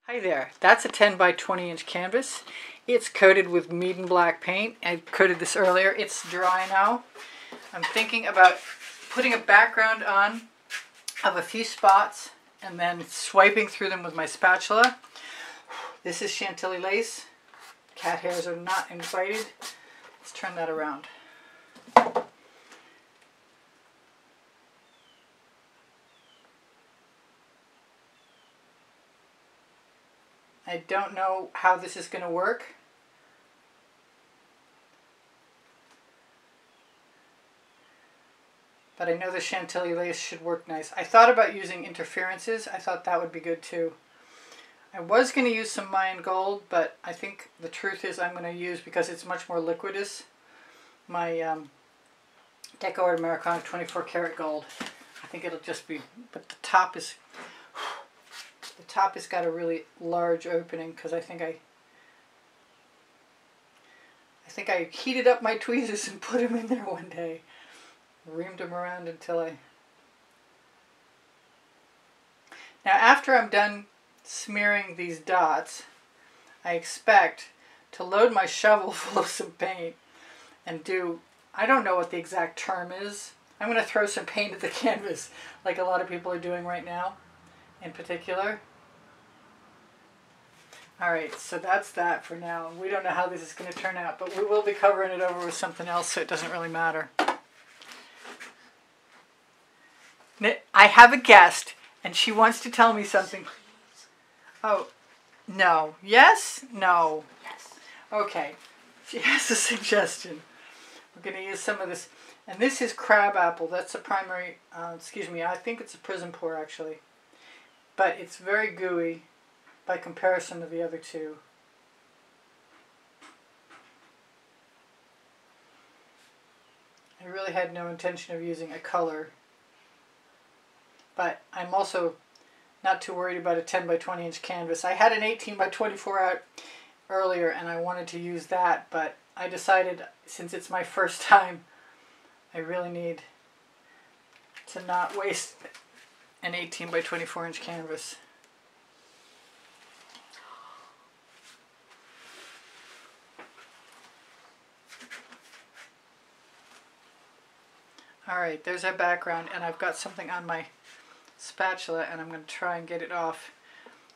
Hi there, that's a 10 by 20 inch canvas. It's coated with Meeden black paint. I coated this earlier. It's dry now. I'm thinking about putting a background on of a few spots and then swiping through them with my spatula. This is Chantilly lace. Cat hairs are not invited. Let's turn that around. I don't know how this is going to work. But I know the Chantilly lace should work nice. I thought about using interferences. I thought that would be good too. I was going to use some Mayan gold, but I think the truth is I'm going to use, because it's much more liquidous, my Deco Art Americana 24 karat gold. I think it'll just be, but the top has got a really large opening because I think I heated up my tweezers and put them in there one day. Reamed them around until I... Now after I'm done smearing these dots, I expect to load my shovel full of some paint and do, I don't know what the exact term is. I'm going to throw some paint at the canvas like a lot of people are doing right now in particular. Alright, so that's that for now. We don't know how this is going to turn out, but we will be covering it over with something else, so it doesn't really matter. I have a guest, and she wants to tell me something. Oh, no. Yes? No. Yes. Okay. She has a suggestion. We're going to use some of this. And this is Crabapple. That's a primary, excuse me, I think it's a Prizm pour actually. But it's very gooey by comparison to the other two. I really had no intention of using a color. But I'm also not too worried about a 10 by 20 inch canvas. I had an 18 by 24 out earlier and I wanted to use that, but I decided since it's my first time, I really need to not waste an 18 by 24 inch canvas. Alright, there's our background, and I've got something on my spatula and I'm going to try and get it off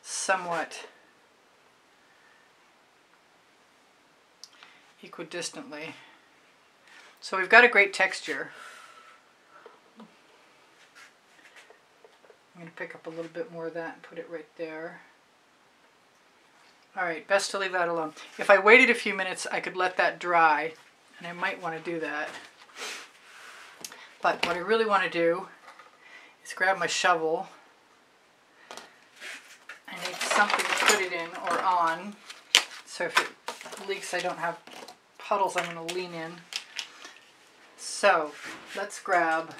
somewhat equidistantly. So we've got a great texture. I'm going to pick up a little bit more of that and put it right there. Alright, best to leave that alone. If I waited a few minutes I could let that dry, and I might want to do that. But what I really want to do is grab my shovel. I need something to put it in or on, so if it leaks I don't have puddles I'm going to lean in. So let's grab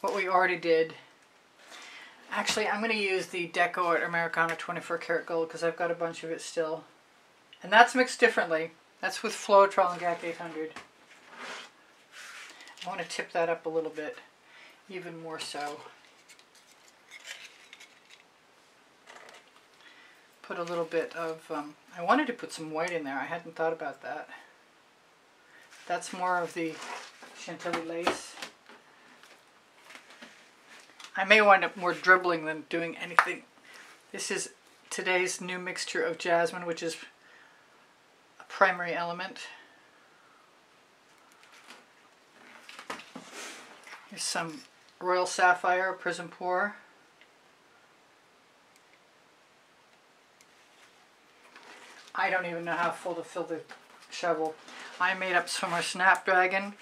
what we already did. Actually, I'm going to use the Deco Art Americana 24 karat gold because I've got a bunch of it still. And that's mixed differently. That's with Floetrol and GAC 800. I want to tip that up a little bit. Even more so. Put a little bit of, I wanted to put some white in there. I hadn't thought about that. That's more of the Chantilly lace. I may wind up more dribbling than doing anything. This is today's new mixture of jasmine, which is a primary element. Here's some Royal Sapphire Prizm pour. I don't even know how full to fill the shovel. I made up some more Snapdragon.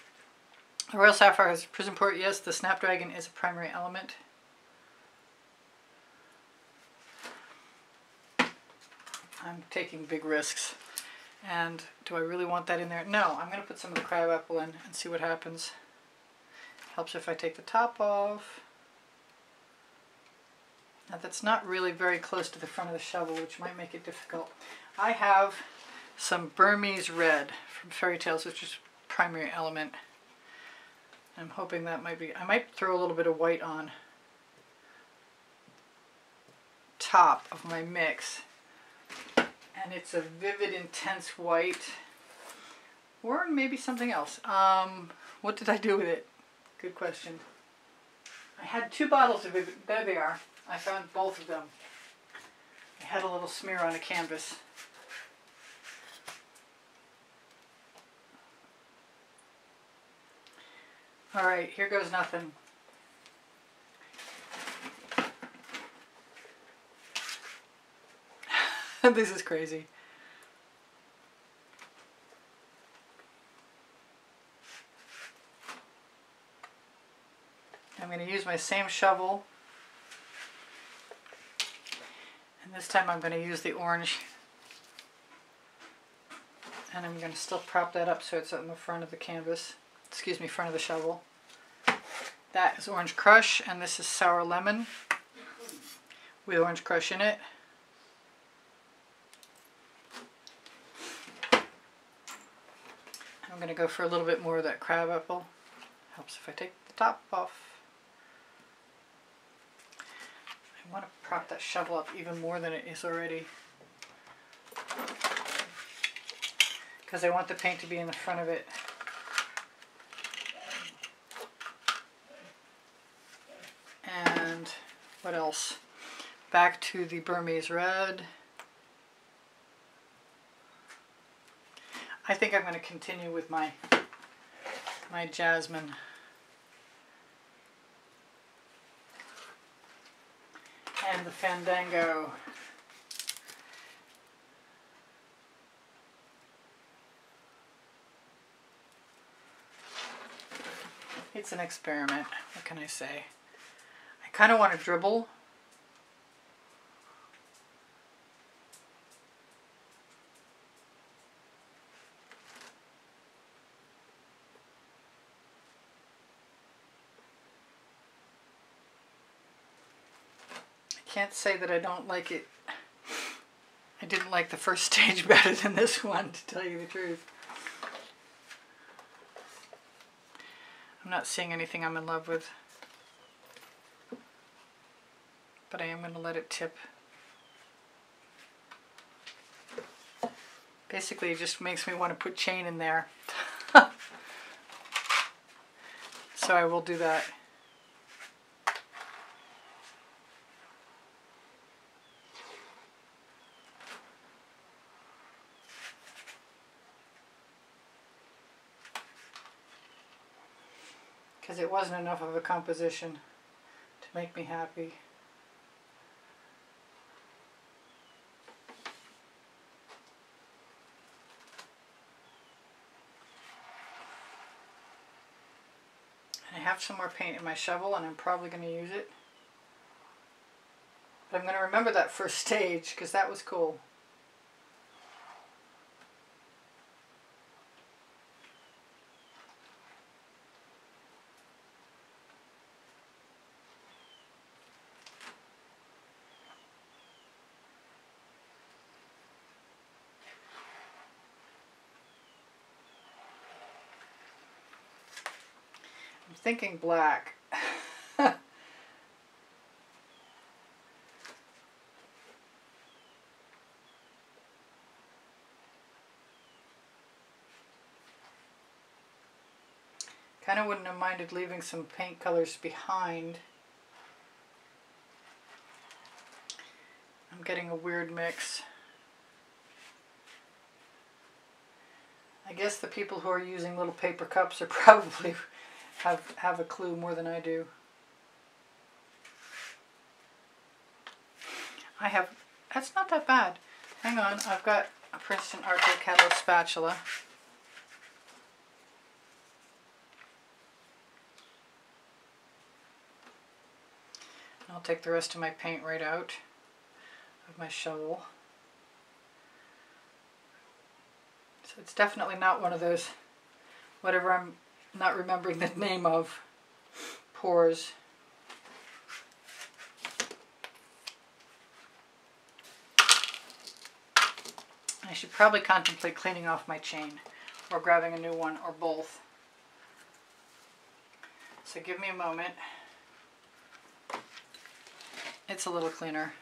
The Royal Sapphire is a Prizm pour. Yes, the Snapdragon is a primary element. I'm taking big risks. And do I really want that in there? No, I'm going to put some of the Crabapple in and see what happens. Helps if I take the top off. Now that's not really very close to the front of the shovel, which might make it difficult. I have some Burmese red from Fairy Tales, which is primary element. I'm hoping that might be, I might throw a little bit of white on top of my mix. And it's a vivid, intense white. Or maybe something else. What did I do with it? Good question. I had 2 bottles of it. There they are. I found both of them. I had a little smear on a canvas. Alright, here goes nothing. This is crazy. I'm going to use my same shovel, and this time I'm going to use the orange, and I'm going to still prop that up so it's on the front of the canvas, excuse me, front of the shovel. That is Orange Crush, and this is Sour Lemon with Orange Crush in it. I'm going to go for a little bit more of that Crabapple. Helps if I take the top off. I want to prop that shovel up even more than it is already, because I want the paint to be in the front of it. And what else? Back to the Burmese red. I think I'm going to continue with my Jasmine. And the Fandango. It's an experiment. What can I say? I kind of want to dribble. Can't say that I don't like it. I didn't like the first stage better than this one, to tell you the truth. I'm not seeing anything I'm in love with, but I am going to let it tip. Basically, it just makes me want to put chain in there. So I will do that. Because it wasn't enough of a composition to make me happy. I have some more paint in my shovel and I'm probably going to use it. But I'm going to remember that first stage because that was cool. Thinking black. Kind of wouldn't have minded leaving some paint colors behind. I'm getting a weird mix. I guess the people who are using little paper cups are probably have a clue more than I do. That's not that bad. Hang on, I've got a Princeton Arte Catalyst spatula. I'll take the rest of my paint right out of my shovel. So it's definitely not one of those, whatever I'm not remembering the name of, pours. I should probably contemplate cleaning off my chain or grabbing a new one or both. So give me a moment. It's a little cleaner.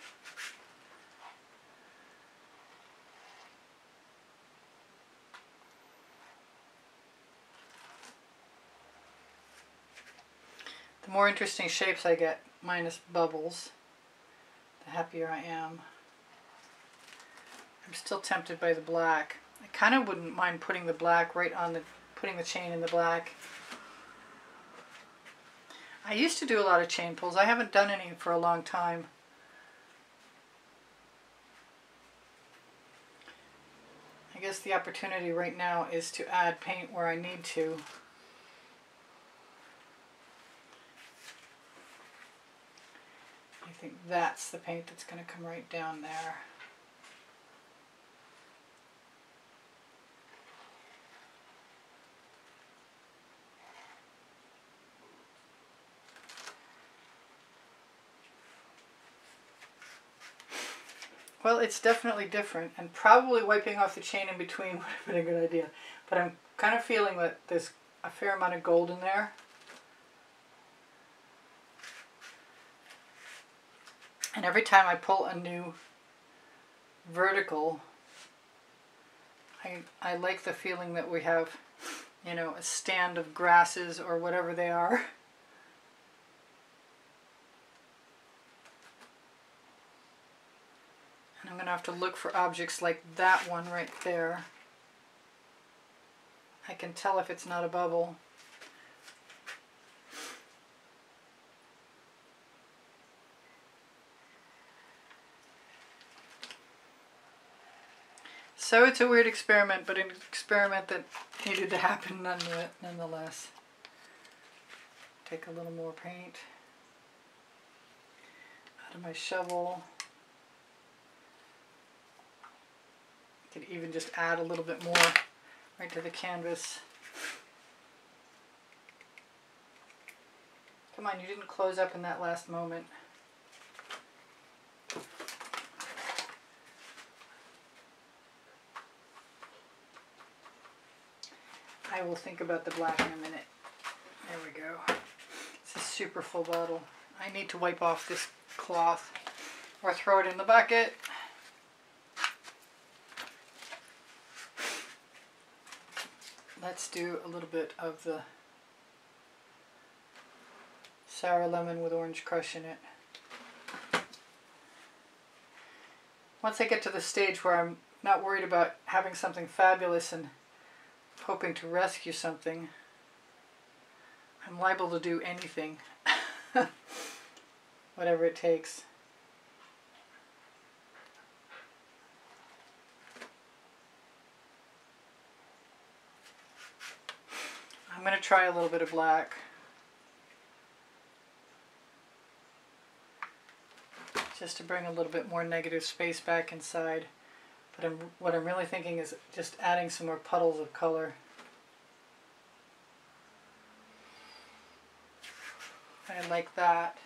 more interesting shapes I get, minus bubbles, the happier I am. I'm still tempted by the black. I kind of wouldn't mind putting the black right on the, putting the chain in the black. I used to do a lot of chain pulls. I haven't done any for a long time. I guess the opportunity right now is to add paint where I need to. I think that's the paint that's going to come right down there. Well, it's definitely different, and probably wiping off the chain in between would have been a good idea. But I'm kind of feeling that there's a fair amount of gold in there. And every time I pull a new vertical, I like the feeling that we have, you know, a stand of grasses or whatever they are. And I'm going to have to look for objects like that one right there. I can tell if it's not a bubble. So it's a weird experiment, but an experiment that needed to happen nonetheless. Take a little more paint out of my shovel. Could even just add a little bit more right to the canvas. Come on, you didn't close up in that last moment. I will think about the black in a minute. There we go. It's a super full bottle. I need to wipe off this cloth or throw it in the bucket. Let's do a little bit of the sour lemon with orange crush in it. Once I get to the stage where I'm not worried about having something fabulous and hoping to rescue something, I'm liable to do anything, whatever it takes. I'm going to try a little bit of black. Just to bring a little bit more negative space back inside. But what I'm really thinking is just adding some more puddles of color. I like that.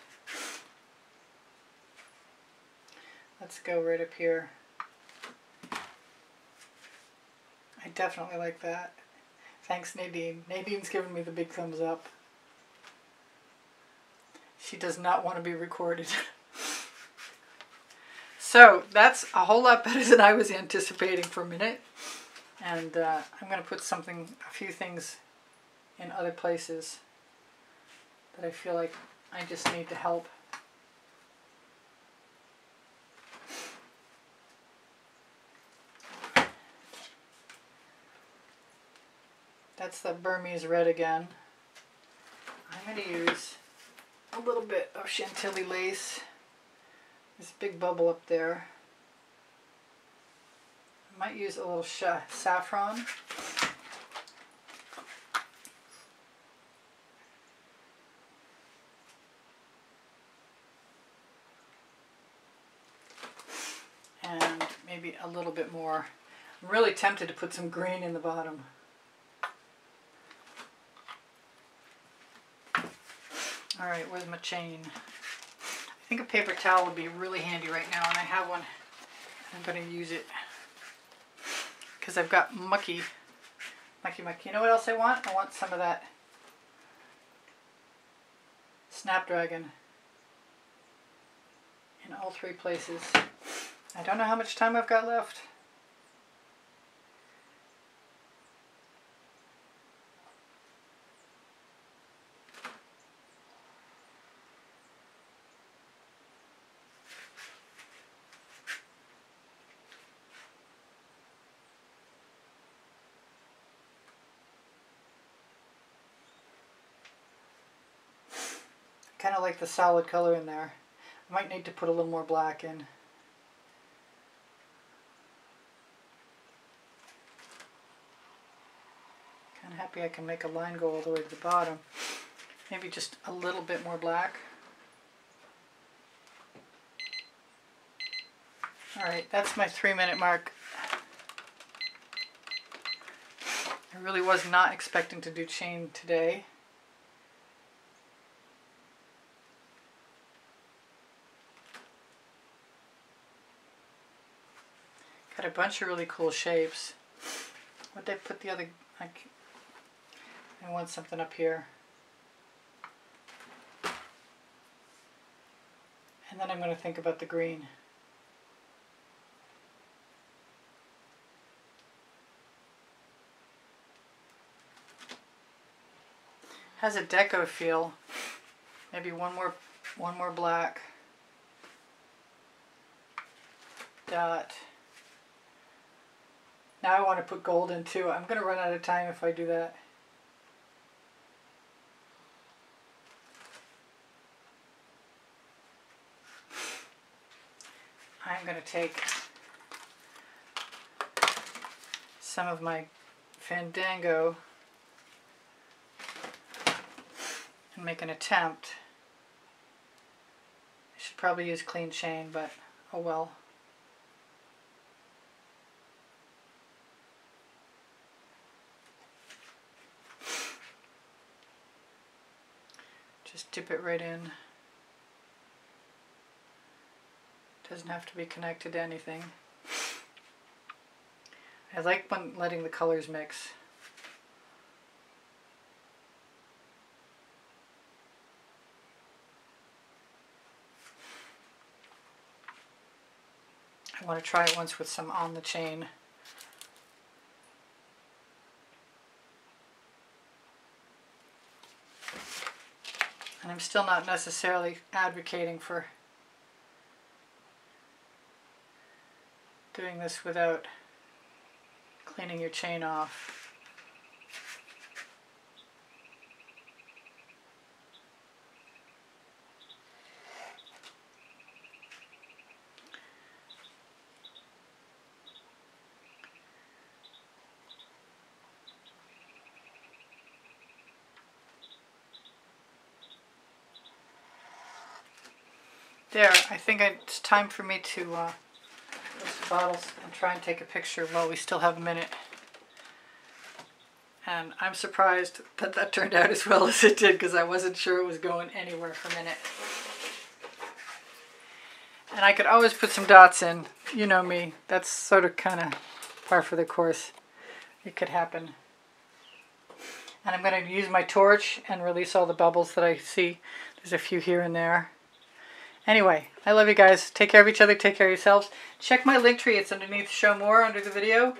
Let's go right up here. I definitely like that. Thanks, Nadine. Nadine's given me the big thumbs up. She does not want to be recorded. So that's a whole lot better than I was anticipating for a minute. And I'm going to put a few things in other places that I feel like I just need to help. That's the Burmese red again. I'm going to use a little bit of Chantilly lace. This big bubble up there. I might use a little saffron. And maybe a little bit more. I'm really tempted to put some green in the bottom. Alright, where's my chain? I think a paper towel would be really handy right now, and I have one. I'm going to use it because I've got mucky. You know what else I want? I want some of that Snapdragon in all three places. I don't know how much time I've got left. kind of like the solid color in there. I might need to put a little more black in. Kind of happy I can make a line go all the way to the bottom. Maybe just a little bit more black. Alright, that's my 3-minute mark. I really was not expecting to do chain today. Got a bunch of really cool shapes. What did I put the other... I want something up here. And then I'm going to think about the green. Has a deco feel. Maybe one more black. Dot. Now I want to put gold in too. I'm going to run out of time if I do that. I'm going to take some of my Fandango and make an attempt. I should probably use clean chain, but oh well. Just dip it right in. Doesn't have to be connected to anything. I like when letting the colors mix. I want to try it once with some on the chain. And I'm still not necessarily advocating for doing this without cleaning your chain off. There, I think it's time for me to close the bottles and try and take a picture while we still have a minute. And I'm surprised that that turned out as well as it did, because I wasn't sure it was going anywhere for a minute. And I could always put some dots in. You know me. That's sort of kind of par for the course. It could happen. And I'm going to use my torch and release all the bubbles that I see. There's a few here and there. Anyway, I love you guys. Take care of each other. Take care of yourselves. Check my link tree. It's underneath Show More under the video.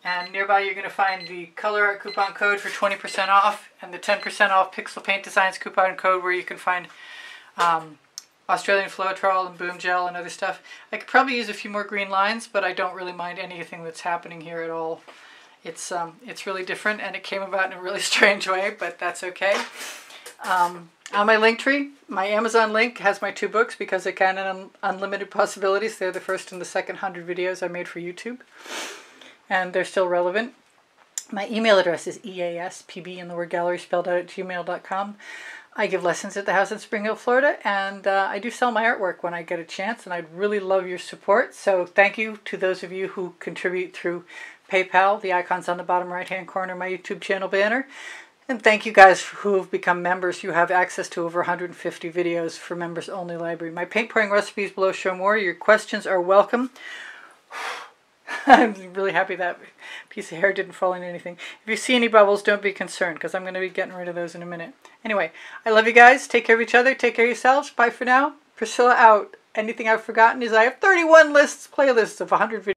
And nearby you're going to find the Colourarte coupon code for 20% off and the 10% off Pixel Paint Designs coupon code, where you can find Australian Floetrol and Boom Gel and other stuff. I could probably use a few more green lines, but I don't really mind anything that's happening here at all. It's really different, and it came about in a really strange way, but that's okay. On my link tree, my Amazon link has my 2 books, because I can Unlimited Possibilities. They're the first and the second 100 videos I made for YouTube, and they're still relevant. My email address is easpb in the word gallery spelled out at gmail.com. I give lessons at the house in Spring Hill, Florida, and I do sell my artwork when I get a chance, and I'd really love your support. So thank you to those of you who contribute through PayPal. The icon's on the bottom right-hand corner of my YouTube channel banner. And thank you guys who have become members. You have access to over 150 videos for members only library. My paint pouring recipes below show more. Your questions are welcome. I'm really happy that piece of hair didn't fall into anything. If you see any bubbles, don't be concerned, because I'm going to be getting rid of those in a minute. Anyway, I love you guys. Take care of each other. Take care of yourselves. Bye for now. Priscilla out. Anything I've forgotten is I have 31 playlists of 100 videos.